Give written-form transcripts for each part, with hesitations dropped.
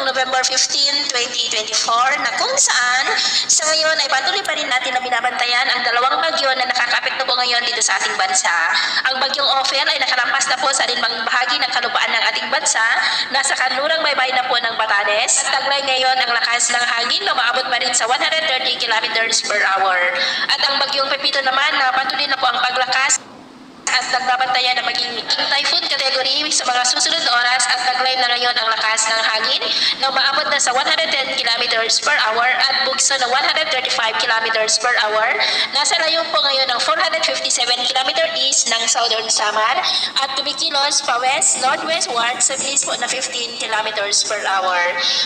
November 15, 2024 na kung saan sa ngayon ay patuloy pa rin natin na binabantayan ang dalawang bagyo na nakakapekto po ngayon dito sa ating bansa. Ang bagyong Ophel ay nakalampas na po sa alinmang bahagi ng kalupaan ng ating bansa, nasa kanlurang baybay na po ng Batanes. Taglay ngayon ang lakas ng hangin na maabot pa rin sa 130 kilometers per hour. At ang bagyong Pepito naman na patuloy na po ang paglakas at nagbabantayan na maging typhoon category sa mga susunod na oras at taglay na ngayon ang lakas ng hangin na umaabot na sa 110 kilometers per hour at bugso na 135 kilometers per hour. Nasa layo po ngayon ng 457 kilometer east ng Southern Samar at tumikilos pa west, northwestward sa bilis po na 15 kilometers per hour.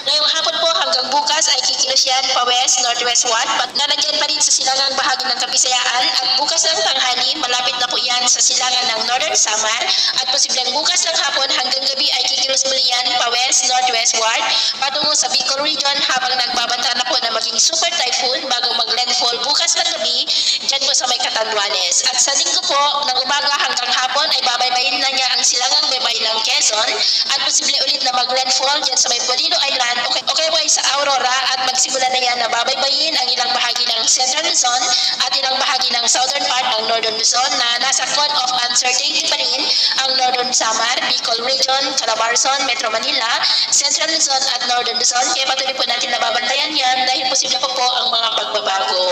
Ngayong hapon po hanggang bukas ay kikilos yan pa west, northwestward at nanagyan pa rin sa silangang bahagi ng Kapisayaan at bukas ng tanghali malapit na po yan sa silangan ng Northern Samar at posibleng bukas ng hapon hanggang gabi ay kikilos muli yan pa west, northwestward patungo sa Bicol region habang nagbabanta na po na maging super typhoon bago mag-landfall bukas ng gabi dyan po sa may Catanduanes. At sa linggo po ng umaga hanggang hapon ay babaybayin na niya ang silangang baybay ng Quezon at posible ulit na mag-landfall dyan sa may Polillo Island o kaya sa Aurora at magsimula na yan na babaybayin ang ilang bahagi ng Central Luzon at ilang bahagi ng southern part ng Northern Luzon na nasa cone of uncertainty pa rin ang Northern Samar, Bicol Region, Calabarzon, Metro Manila, Central Luzon at Northern Luzon. Kaya patuloy po natin nababantayan yan dahil posible po ang mga pagbabago.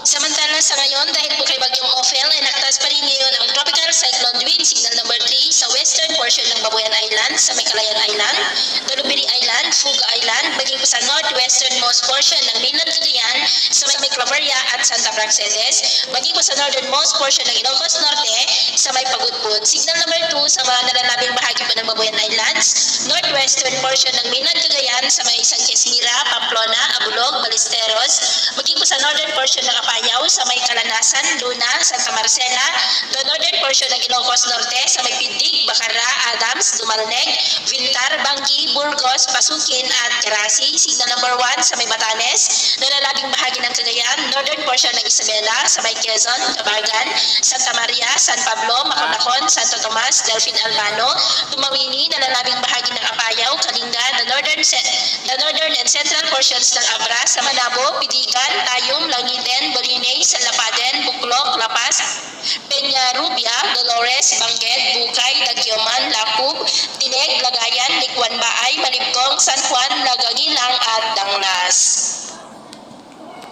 Samantala sa ngayon, dahil po kay bagyong Ophel ay nakataas pa rin ngayon ang tropical cyclone wind signal number 3 sa western portion ng Babuyan Island, sa may Calayan Island, Dolobiri Island, Fuga Island, maging po sa northwesternmost portion ng mainland Cagayan, sa may Claveria at Santa Praxedes, maging po sa northernmost portion ng Ilocos Norte, sa may Pagudpud. Signal number 2 sa mga nalalabing bahagi po ng Babuyan Islands, northwestern portion ng mainland Cagayan, sa may San Quezmira, Pamplona, Abulog, Ballesteros, maging po sa northern portion ng Apayao, sa may Kalanasan, Luna, Santa Marcela, the northern portion ng Ilocos Norte, sa may Pindig, Bacara, Adams, Dumalneg, Vintar, Bangi, Burgos, Pasukin at Carasi. Signal number 1 sa may Batanes, nalalabing bahagi ng Cagayan, northern portion ng Isabela, sa may Quezon, Tabagan, Santa Maria, San Pablo, Maconacon, Santo Tomas, Delfin Albano, Tumawini, nalalabing bahagi ng Apayao, Kalinga, the northern and central portions ng Abra, sa Manabo, Pidigan, Tayum, Langiden, Bolinay, Salapaden, Buklok, Lapas, Peña Rubia, Dolores, Bangged, Bukay, Dagyoman, Lapub, Tineg, Lagayan, Likwan Baay, Malibgong, San Juan, Lagagilang at Danglas.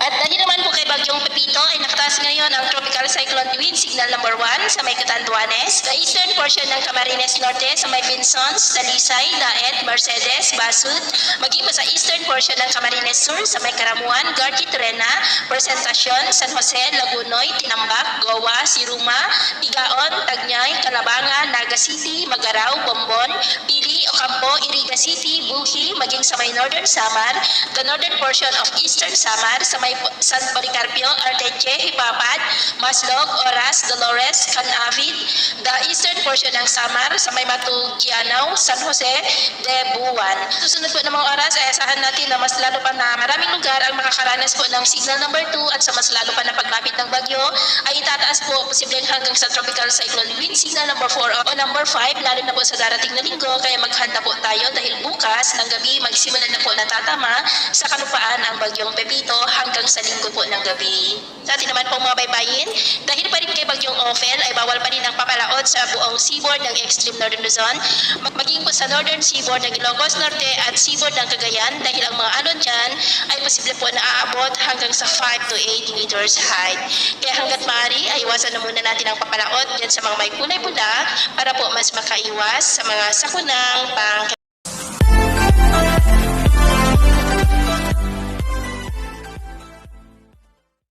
At dahil naman po kay bagyong Pepito ay nakataas ngayon ang tropical cyclone wind signal number 1 sa may Catanduanes, sa eastern portion ng Camarines Norte, sa may Pinsons, Talisay, Daet, Mercedes, Basud, maging pa sa eastern portion ng Camarines Sur, sa may Karamuan, Gargi, Trena, Presentacion, San Jose, Lagunoy, Tinambak, Goa, Siruma, Tigaon, Tagnay, Calabangan, Naga City, Magaraw, Bombon, Pili, Ocampo, Iriga City, Buhi, maging sa may northern Samar, the northern portion of eastern Samar, sa may San Policarpio, Arteche, Hipapad, Maslog, Oras, Dolores, Canavid, the eastern portion ng Samar, sa may Matugianaw, San Jose, de Buwan. Susunod po ng mga oras ay asahan natin na mas lalo pa na maraming lugar ang makakaranas po ng signal number 2 at sa mas lalo pa na paglapit ng bagyo ay itataas po posibleng hanggang sa tropical cyclone wind signal number 4 o number 5 lalo na po sa darating na linggo. Kaya maghanda po tayo dahil bukas ng gabi magsimula na po natatama sa kalupaan ang bagyong Pepito hanggang sa linggo po ng gabi. Sa atin naman po mga baybayin, dahil pa rin kay bagyong Ophel ay bawal pa rin ang papalaot sa buong seaboard ng extreme northern Luzon, maging po sa northern seaboard ng Ilocos Norte at seaboard ng Cagayan dahil ang mga alon dyan ay posible po na aabot hanggang sa 5 to 8 meters height. Kaya hanggat maaari ay iwasan na muna natin ang papalaot dyan sa mga may kulay pula para po mas makaiwas sa mga sakunang